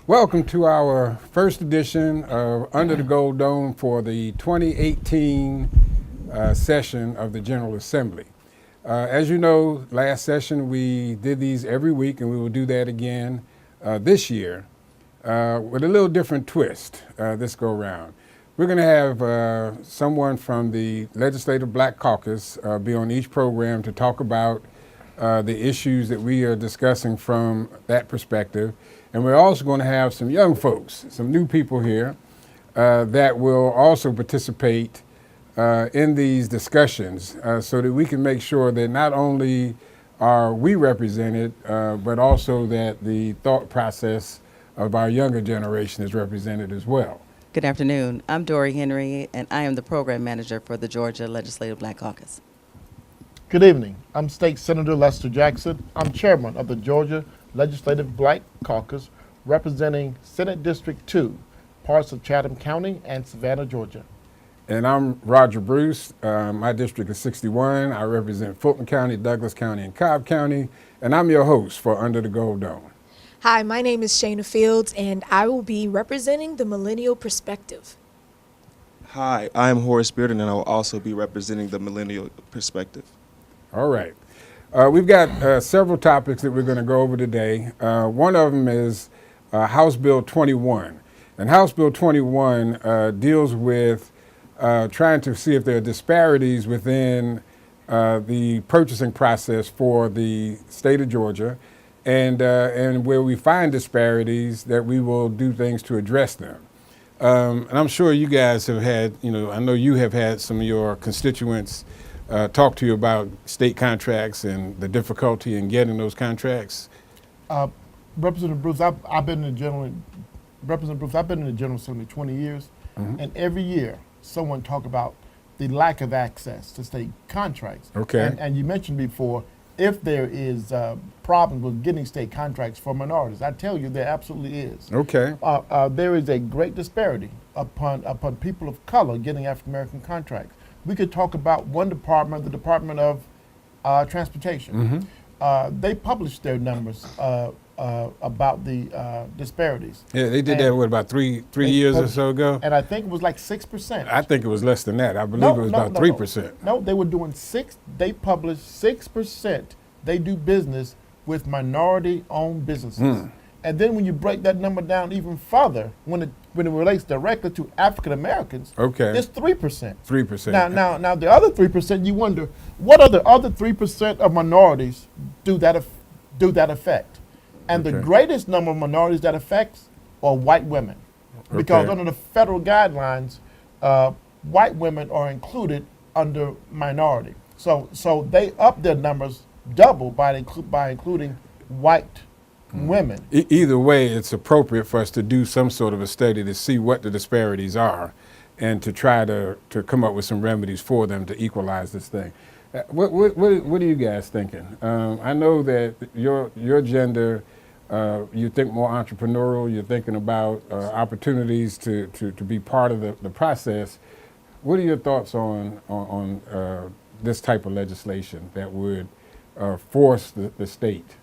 Welcome to our first edition of Under the Gold Dome for the 2018 session of the General Assembly. As you know, last session we did these every week, and we will do that again this year with a little different twist this go round. We're going to have someone from the Legislative Black Caucus be on each program to talk about the issues that we are discussing from that perspective. And we're also going to have some young folks, some new people here that will also participate in these discussions so that we can make sure that not only are we represented, but also that the thought process of our younger generation is represented as well. Good afternoon. I'm Doree Henry, and I am the program manager for the Georgia Legislative Black Caucus. Good evening. I'm State Senator Lester Jackson. I'm chairman of the Georgia Legislative Black Caucus, representing Senate District 2, parts of Chatham County and Savannah, Georgia. And I'm Roger Bruce. My district is 61. I represent Fulton County, Douglas County, and Cobb County, and I'm your host for Under the Gold Dome. Hi, my name is Shay'na Fields, and I will be representing the millennial perspective. Hi, I'm Horrace Bearden, and I will also be representing the millennial perspective. All right. We've got several topics that we're going to go over today. One of them is House Bill 21. And House Bill 21 deals with trying to see if there are disparities within the purchasing process for the state of Georgia. And where we find disparities, that we will do things to address them. And I'm sure you guys have had, I know you have had some of your constituents talk to you about state contracts and the difficulty in getting those contracts. Representative Bruce, I've been in the General Assembly 20 years, and every year someone talk about the lack of access to state contracts. Okay. And you mentioned before, if there is problems with getting state contracts for minorities, I tell you there absolutely is. Okay. There is a great disparity upon people of color getting African American contracts. We could talk about one department, the Department of Transportation. They published their numbers about the disparities. Yeah, they did that, about three years or so ago? And I think it was like 6%. I think it was less than that. I believe it was about 3%. No, they were doing they published 6%. They do business with minority-owned businesses. And then when you break that number down even further, when it relates directly to African Americans, it's 3%. 3%. Now the other 3%, you wonder, what are the other 3% of minorities do that affect? And the greatest number of minorities that affects are white women, because under the federal guidelines, white women are included under minority. So they up their numbers double by including white women. Either way, it's appropriate for us to do some sort of a study to see what the disparities are and to try to come up with some remedies for them to equalize this thing. What are you guys thinking? I know that your gender, you think more entrepreneurial, you're thinking about opportunities to be part of the process. What are your thoughts on this type of legislation that would force the state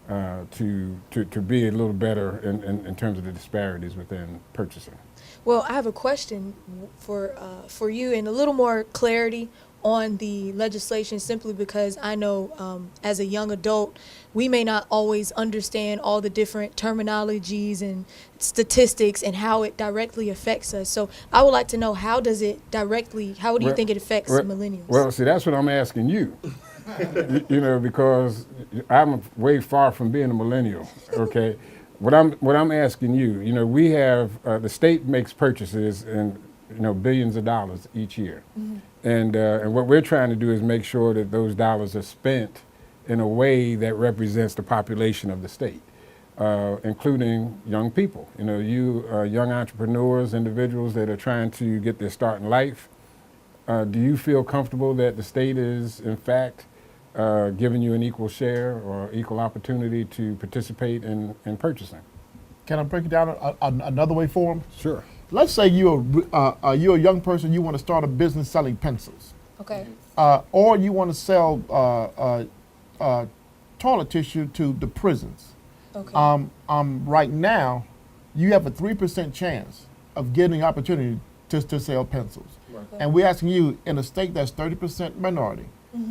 to be a little better in terms of the disparities within purchasing? Well, I have a question for you and a little more clarity on the legislation, simply because I know as a young adult, we may not always understand all the different terminologies and statistics and how it directly affects us. So I would like to know, how do you think it affects millennials? Well, see, that's what I'm asking you. Because I'm way far from being a millennial, okay? What I'm asking you, we have, the state makes purchases in, billions of dollars each year. And what we're trying to do is make sure that those dollars are spent in a way that represents the population of the state, including young people. Young entrepreneurs, individuals that are trying to get their start in life. Do you feel comfortable that the state is, in fact, giving you an equal share or equal opportunity to participate in purchasing? Can I break it down another way for them? Sure. Let's say you're a young person, you want to start a business selling pencils. Okay. Or you want to sell toilet tissue to the prisons. Okay. Right now, you have a 3% chance of getting an opportunity to sell pencils. And we're asking you, in a state that's 30% minority,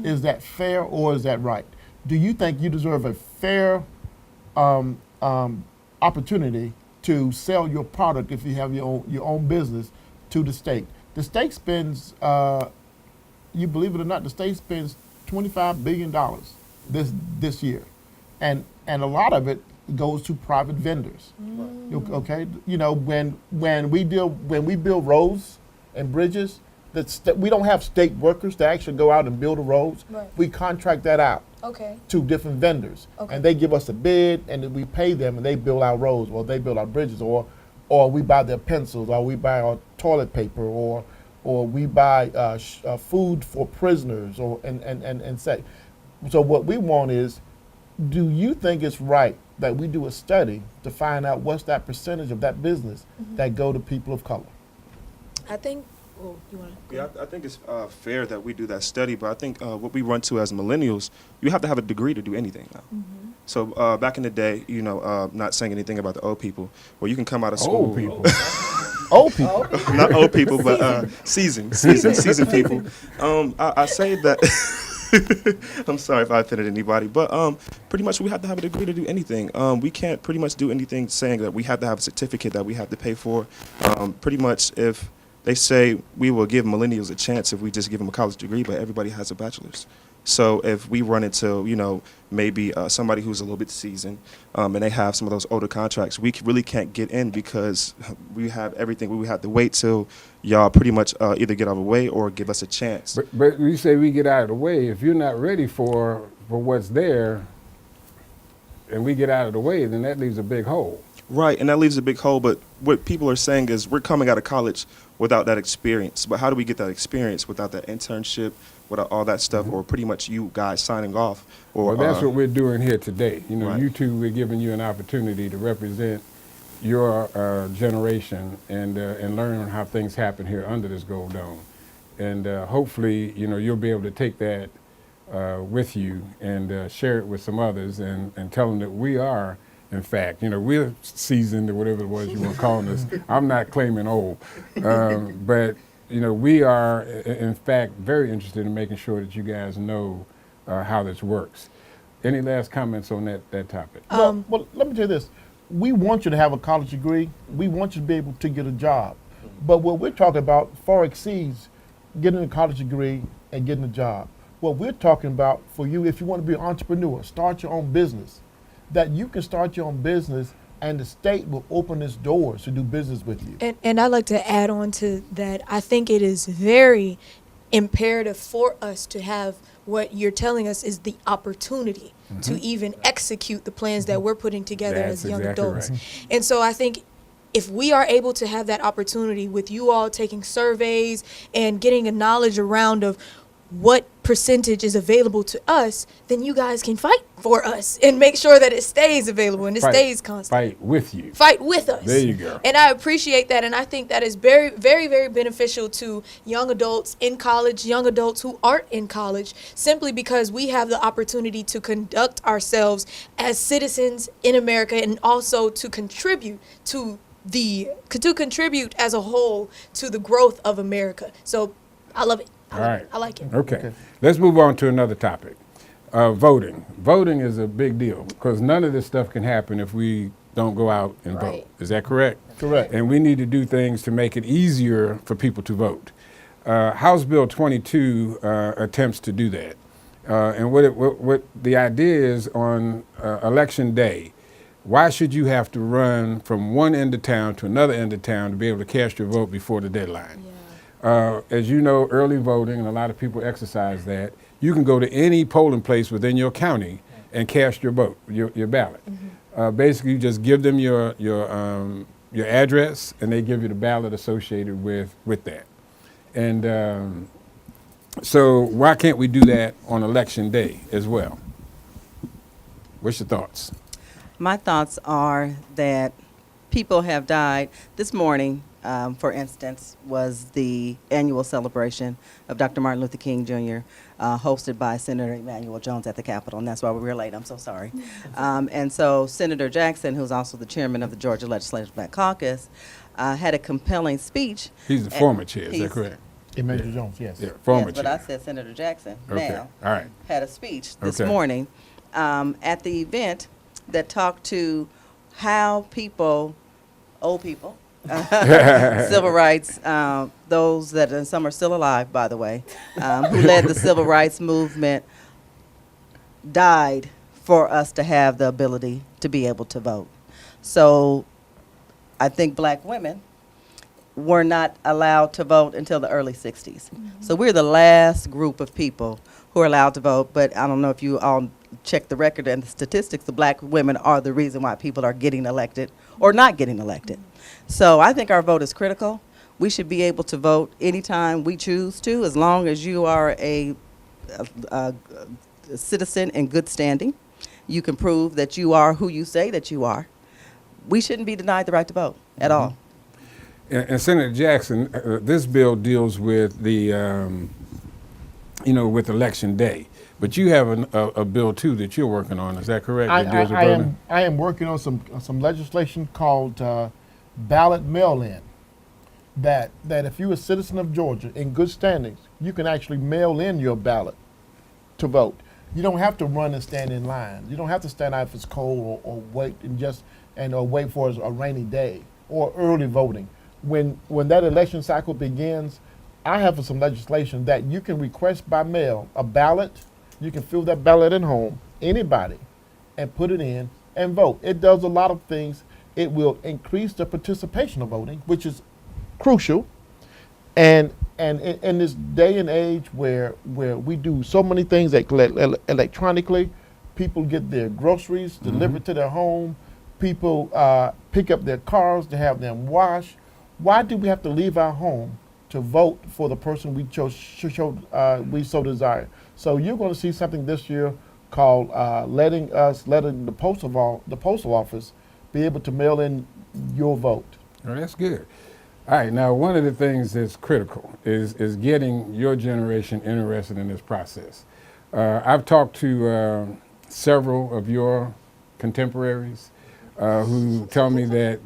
is that fair or is that right? Do you think you deserve a fair opportunity to sell your product if you have your own business to the state? The state spends, you believe it or not, the state spends $25 billion this year, and a lot of it goes to private vendors. Okay, you know, when we build roads and bridges, we don't have state workers to actually go out and build the roads. Right. We contract that out Okay. to different vendors, Okay. and they give us a bid, and then we pay them, and they build our roads, or they build our bridges, or we buy their pencils, or we buy our toilet paper, or we buy food for prisoners, and say. So what we want is, do you think it's right that we do a study to find out what's that percentage of that business that go to people of color? I think. Oh, you want to? Yeah, I think it's fair that we do that study, but I think what we run to as millennials, you have to have a degree to do anything now. So back in the day, you know, not saying anything about the old people, where you can come out of school. Old people. Old people. Not old people, but seasoned people. I say that. I'm sorry if I offended anybody, but pretty much we have to have a degree to do anything. We can't pretty much do anything saying that we have to have a certificate that we have to pay for. Pretty much if they say we will give millennials a chance if we just give them a college degree, but everybody has a bachelor's. So if we run into, you know, maybe somebody who's a little bit seasoned and they have some of those older contracts, we really can't get in because we have everything. We have to wait till y'all pretty much either get out of the way or give us a chance. But we say we get out of the way. If you're not ready for what's there, and we get out of the way, then that leaves a big hole. Right, and that leaves a big hole, but what people are saying is we're coming out of college without that experience. But how do we get that experience without that internship, without all that stuff, or pretty much you guys signing off? Or Well, that's what we're doing here today. You know, Right. you two, we're giving you an opportunity to represent your generation and learn how things happen here under this gold dome. And hopefully, you know, you'll be able to take that with you and share it with some others and tell them that we are, in fact, you know, we're seasoned or whatever it was you were calling us. I'm not claiming old, but you know, we are, in fact, very interested in making sure that you guys know how this works. Any last comments on that topic? Well, let me tell you this. We want you to have a college degree. We want you to be able to get a job. But what we're talking about far exceeds getting a college degree and getting a job. What we're talking about for you, if you want to be an entrepreneur, start your own business, that you can start your own business and the state will open its doors to do business with you. And I'd like to add on to that. I think it is very imperative for us to have what you're telling us is the opportunity to even execute the plans that we're putting together That's as young exactly adults. right. And so I think if we are able to have that opportunity with you all taking surveys and getting a knowledge around of what percentage is available to us, then you guys can fight for us and make sure that it stays available and it stays constant. Fight with you. Fight with us. There you go. And I appreciate that, and I think that is very, very, very beneficial to young adults in college, young adults who aren't in college, simply because we have the opportunity to conduct ourselves as citizens in America and also to contribute contribute as a whole to the growth of America. So I love it. All right. I like it. Okay. Let's move on to another topic. Voting. Voting is a big deal because none of this stuff can happen if we don't go out and vote. Right. Is that correct? Correct. And we need to do things to make it easier for people to vote. House Bill 22 attempts to do that. And what the idea is on election day, why should you have to run from one end of town to another end of town to be able to cast your vote before the deadline? As you know, early voting, and a lot of people exercise that, you can go to any polling place within your county and cast your vote, your ballot. Basically, you just give them your address, and they give you the ballot associated with that. And so why can't we do that on election day as well? What's your thoughts? My thoughts are that people have died. This morning, for instance, was the annual celebration of Dr. Martin Luther King Jr., hosted by Senator Emanuel Jones at the Capitol, and that's why we were late. I'm so sorry. And so Senator Jackson, who's also the chairman of the Georgia Legislative Black Caucus, had a compelling speech. He's the former chair, is that He's- correct? Emmanuel Jones, yes. Yeah, former Yes, but I chair. said Senator Jackson Okay, now all right. had a speech this Okay. morning at the event that talked to how people, old people, civil rights, those that, and some are still alive, by the way, who led the civil rights movement, died for us to have the ability to be able to vote. So I think black women were not allowed to vote until the early 60s. So we're the last group of people who are allowed to vote, but I don't know if you all check the record and the statistics, the black women are the reason why people are getting elected or not getting elected. So I think our vote is critical. We should be able to vote anytime we choose to, as long as you are a citizen in good standing. You can prove that you are who you say that you are. We shouldn't be denied the right to vote at all. And Senator Jackson, this bill deals with the, with Election Day. But you have a bill too that you're working on. Is that correct? That deals with voting? I am working on some legislation called ballot mail-in. That if you're a citizen of Georgia in good standings, you can actually mail in your ballot to vote. You don't have to run and stand in line. You don't have to stand out if it's cold or wait or wait for a rainy day or early voting. When that election cycle begins, I have some legislation that you can request by mail a ballot. You can fill that ballot at home, anybody, and put it in and vote. It does a lot of things. It will increase the participation of voting, which is crucial. And in this day and age where we do so many things electronically, people get their groceries delivered to their home. People pick up their cars to have them washed. Why do we have to leave our home to vote for the person we we so desire? So you're going to see something this year called letting the postal office be able to mail in your vote. Oh, that's good. All right, now one of the things that's critical is getting your generation interested in this process. I've talked to several of your contemporaries who tell me that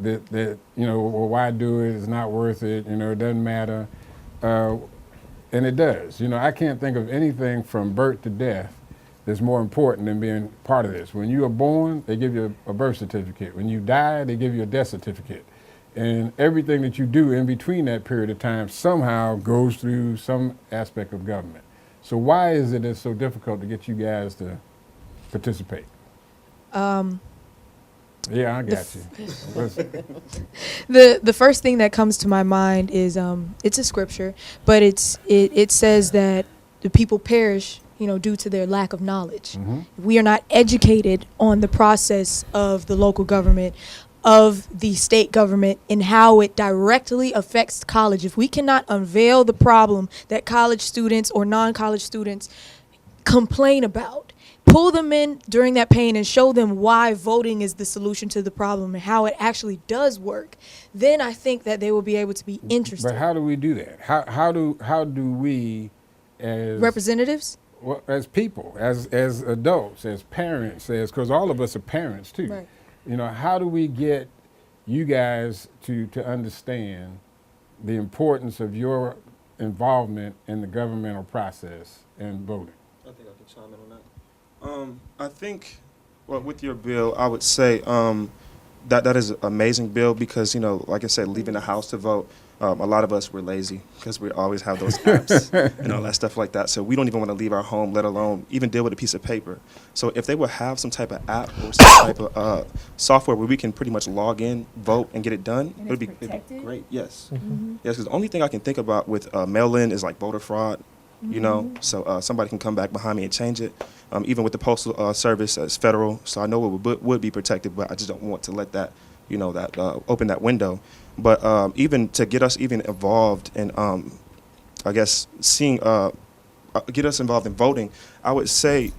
well, why do it? It's not worth it. It doesn't matter, and it does. I can't think of anything from birth to death that's more important than being part of this. When you are born, they give you a birth certificate. When you die, they give you a death certificate. And everything that you do in between that period of time somehow goes through some aspect of government. So why is it it's so difficult to get you guys to participate? Yeah, I got you. The first thing that comes to my mind is it's a scripture, but it says that the people perish, due to their lack of knowledge. We are not educated on the process of the local government, of the state government, and how it directly affects college. If we cannot unveil the problem that college students or non-college students complain about, pull them in during that pain and show them why voting is the solution to the problem and how it actually does work, then I think that they will be able to be interested. But how do we do that? How do we, as Representatives? well, as people, as adults, as parents, because all of us are parents too. Right. How do we get you guys to understand the importance of your involvement in the governmental process and voting? I think I can chime in on that. I think, with your bill, I would say that is an amazing bill because, like I said, leaving the house to vote, a lot of us were lazy because we always have those apps and all that stuff like that. So we don't even want to leave our home, let alone even deal with a piece of paper. So if they would have some type of app or some type of software where we can pretty much log in, vote, and get it done, it'd be great. Yes. Yes, because the only thing I can think about with mail-in is like voter fraud. So somebody can come back behind me and change it. Even with the postal service, it's federal, so I know it would be protected, but I just don't want to let that, open that window. But even to get us even involved in, I guess, get us involved in voting, I would say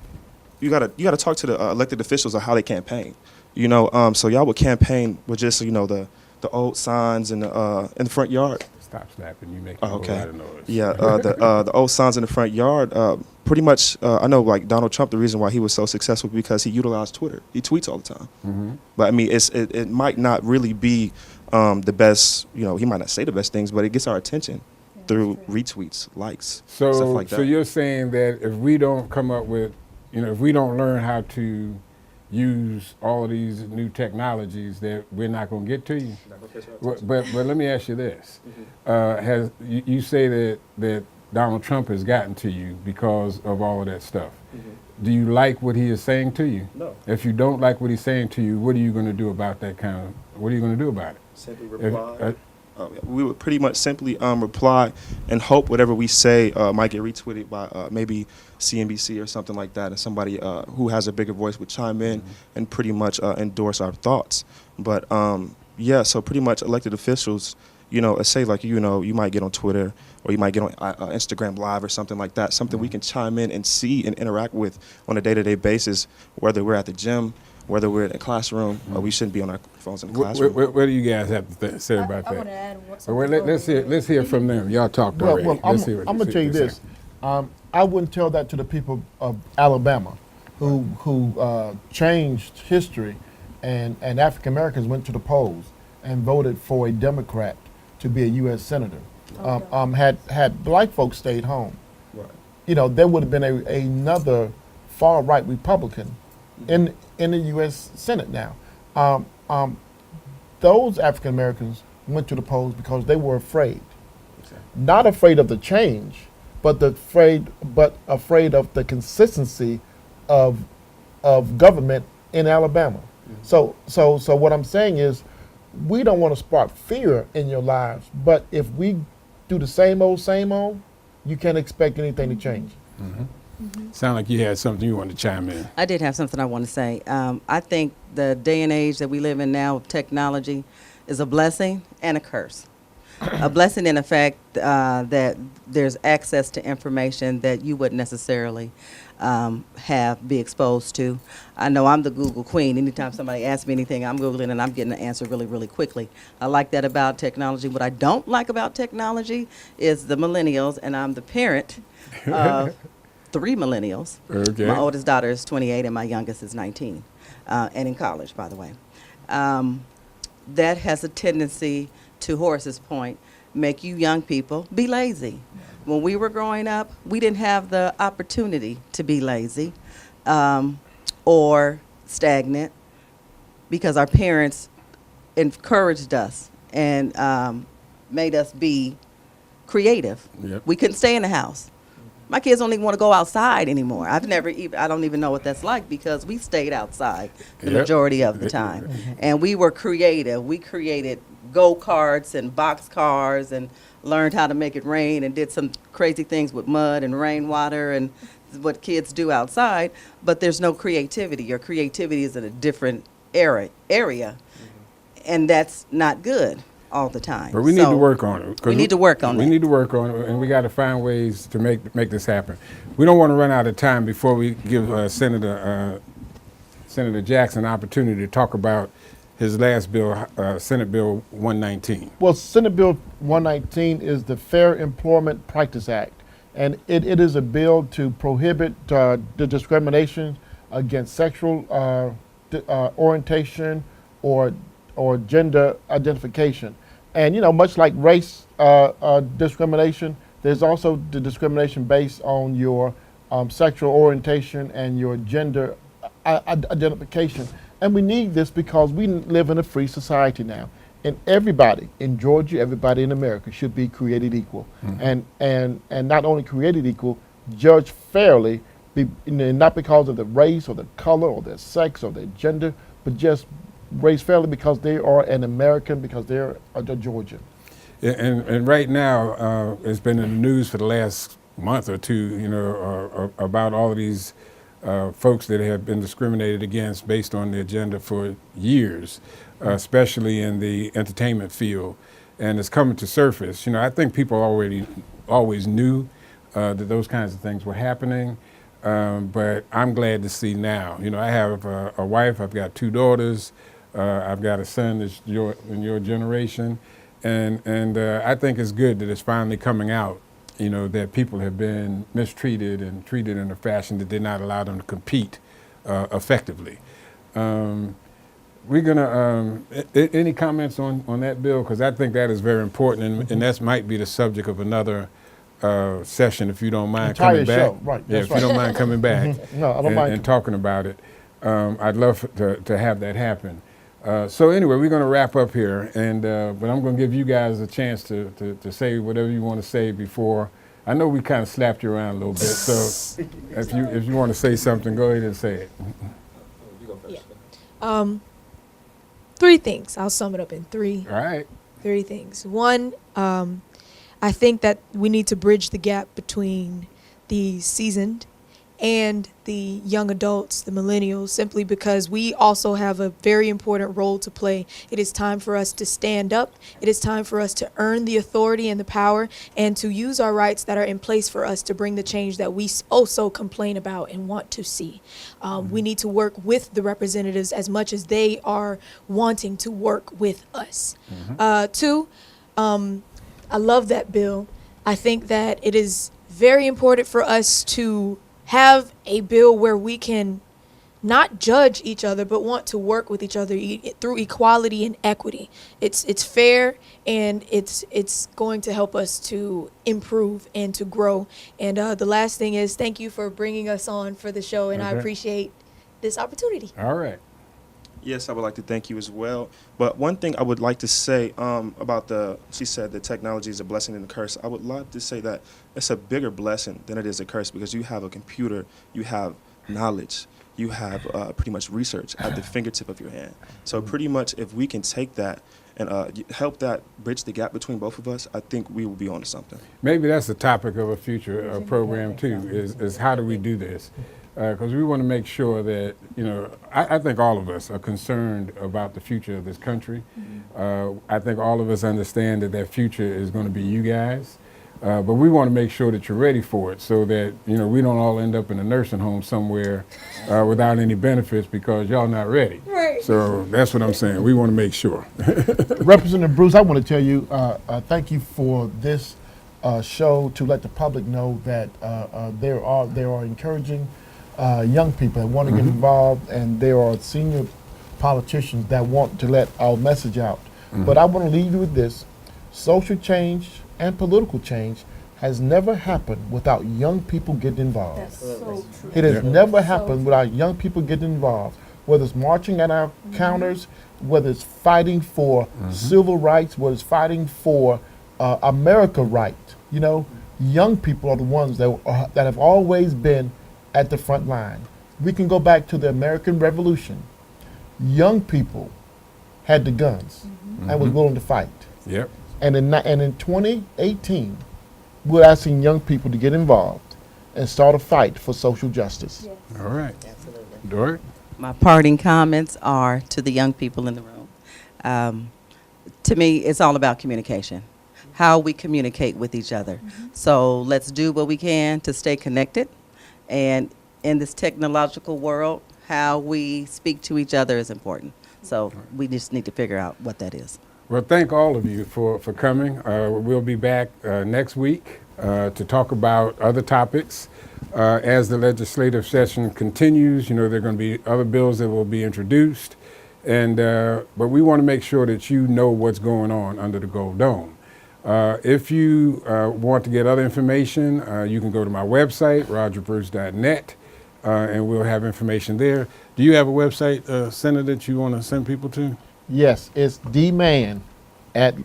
you gotta talk to the elected officials on how they campaign. So y'all would campaign with just the the old signs in the front yard. Stop slapping. You make Oh, a whole okay. lot of noise. Yeah, the old signs in the front yard. Pretty much, I know like Donald Trump. The reason why he was so successful because he utilized Twitter. He tweets all the time. Mm-hmm. But I mean, it might not really be the best. You know, he might not say the best things, but it gets our attention through retweets, likes, stuff So, like that. so you're saying that if we don't come up with, if we don't learn how to use all of these new technologies, that we're not going to get to you. But let me ask you this: has you say that Donald Trump has gotten to you because of all of that stuff? Do you like what he is saying to you? No. If you don't like what he's saying to you, what are you going to do about that kind of? What are you going to do about it? Simply If- reply. We would pretty much simply reply and hope whatever we say might get retweeted by maybe CNBC or something like that, and somebody who has a bigger voice would chime in and pretty much endorse our thoughts. But yeah, so pretty much elected officials, say like you might get on Twitter or you might get on Instagram Live or something like that, something we can chime in and see and interact with on a day-to-day basis, whether we're at the gym, whether we're in a classroom, or we shouldn't be on our phones in the classroom. What do you guys have to say about I that? want to add Well, let's hear from them. Y'all talked Well, already. I'm Let's see what going to tell you they this. say. I wouldn't tell that to the people of Alabama who changed history, and African Americans went to the polls and voted for a Democrat to be a U.S. senator. Had black folks stayed home, Right. there would have been another far right Republican in the U.S. Senate now. Those African Americans went to the polls because they were afraid, not afraid of the change, but afraid of the consistency of government in Alabama. So what I'm saying is, we don't want to spark fear in your lives, but if we do the same old, you can't expect anything to change. Sound like you had something you wanted to chime in. I did have something I want to say. I think the day and age that we live in now of technology is a blessing and a curse. A blessing in the fact that there's access to information that you wouldn't necessarily be exposed to. I know I'm the Google queen. Anytime somebody asks me anything, I'm Googling and I'm getting the answer really, really quickly. I like that about technology. What I don't like about technology is the millennials, and I'm the parent of 3 millennials. Okay. My oldest daughter is 28 and my youngest is 19, and in college, by the way. That has a tendency, to Horrace's point, make you young people be lazy. When we were growing up, we didn't have the opportunity to be lazy or stagnant because our parents encouraged us and made us be creative. Yep. We couldn't stay in the house. My kids don't even want to go outside anymore. I don't even know what that's like because we stayed outside the Yep. majority of the time. And we were creative. We created go-karts and box cars and learned how to make it rain and did some crazy things with mud and rainwater and what kids do outside. But there's no creativity. Your creativity is in a different area. And that's not good all the time. But we need to work on it. 'cause We need to work on We it. need to work on it, and we got to find ways to make this happen. We don't want to run out of time before we give Senator Jackson an opportunity to talk about his last bill, Senate Bill 119. Well, Senate Bill 119 is the Fair Employment Practice Act, and it is a bill to prohibit the discrimination against sexual orientation or gender identification. And, much like race discrimination, there's also the discrimination based on your sexual orientation and your gender identification. And we need this because we live in a free society now. And everybody in Georgia, everybody in America should be created equal. And not only created equal, judged fairly, not because of the race or the color or their sex or their gender, but just raised fairly because they are an American, because they're a Georgian. And right now, it's been in the news for the last month or two, about all of these folks that have been discriminated against based on their gender for years, especially in the entertainment field. And it's coming to surface. I think people always knew that those kinds of things were happening, but I'm glad to see now. I have a wife, I've got 2 daughters. I've got a son that's in your generation, and I think it's good that it's finally coming out, that people have been mistreated and treated in a fashion that did not allow them to compete effectively. We're gonna, any comments on that bill? Because I think that is very important, and that might be the subject of another session, if you don't mind Entire coming back. show, right, Yeah, that's if you don't mind coming back. No, I don't mind. And talking about it. I'd love to have that happen. So anyway, we're going to wrap up here, but I'm going to give you guys a chance to say whatever you want to say before. I know we kind of slapped you around a little bit, so if you want to say something, go ahead and say it. Yeah. 3 things. I'll sum it up in 3. All right. 3 things. One, I think that we need to bridge the gap between the seasoned and the young adults, the millennials, simply because we also have a very important role to play. It is time for us to stand up. It is time for us to earn the authority and the power and to use our rights that are in place for us to bring the change that we also complain about and want to see. We need to work with the representatives as much as they are wanting to work with us. 2, I love that bill. I think that it is very important for us to have a bill where we can not judge each other, but want to work with each other through equality and equity. It's fair, and it's going to help us to improve and to grow. And the last thing is, thank you for bringing us on for the show, and I Okay. appreciate this opportunity. All right. Yes, I would like to thank you as well. But one thing I would like to say about she said that technology is a blessing and a curse. I would love to say that it's a bigger blessing than it is a curse, because you have a computer, you have knowledge, you have pretty much research at the fingertip of your hand. So pretty much if we can take that and help that bridge the gap between both of us, I think we will be on to something. Maybe that's the topic of a future program too, is how do we do this? Because we want to make sure that, I think all of us are concerned about the future of this country. I think all of us understand that future is going to be you guys. But we want to make sure that you're ready for it, so that, we don't all end up in a nursing home somewhere without any benefits because y'all not ready. Right. So that's what I'm saying. We want to make sure. Representative Bruce, I want to tell you, thank you for this show to let the public know that there are encouraging young people that want to get involved, and there are senior politicians that want to let our message out. But I want to leave you with this. Social change and political change has never happened without young people getting involved. That's so true. It has never happened without young people getting involved, whether it's marching at our counters, whether it's fighting for civil rights, whether it's fighting for America right. Young people are the ones that have always been at the front line. We can go back to the American Revolution. Young people had the guns and was willing to fight. Yep. And in 2018, we're asking young people to get involved and start a fight for social justice. All right. Doree? My parting comments are to the young people in the room. To me, it's all about communication, how we communicate with each other. So let's do what we can to stay connected. And in this technological world, how we speak to each other is important. So we just need to figure out what that is. Well, thank all of you for coming. We'll be back next week to talk about other topics. As the legislative session continues, there are going to be other bills that will be introduced. But we want to make sure that you know what's going on under the Gold Dome. If you want to get other information, you can go to my website, rogerbruce.net, and we'll have information there. Do you have a website, Senator, that you want to send people to? Yes, it's dman at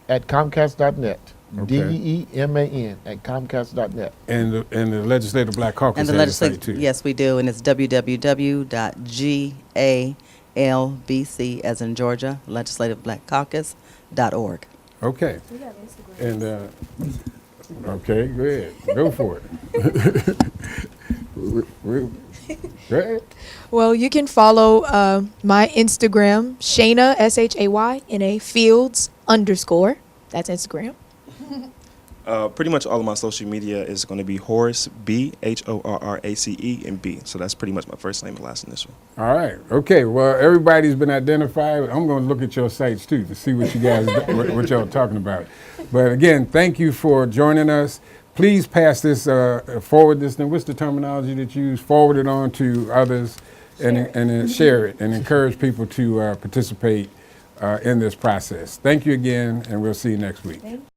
comcast.net. Okay. DEEMAN at comcast.net. And the Legislative Black Caucus And the has a site legislative, too. yes, we do, and it's www.galbc, as in Georgia, legislativeblackcaucus.org. Okay. We got Instagram. And okay, go ahead. Go for it. Go ahead. Well, you can follow my Instagram, Shay'na, SHAYNA, Fields _. That's Instagram. Pretty much all of my social media is going to be Horrace B, Horrace, and B. So that's pretty much my first name and last initial. All right. Okay. Well, everybody's been identified. I'm going to look at your sites too to see what you guys, what y'all talking about. But again, thank you for joining us. Please pass this, forward this. What's the terminology that you use? Forward it on to others, and share it, and encourage people to participate in this process. Thank you again, and we'll see you next week. Thank you.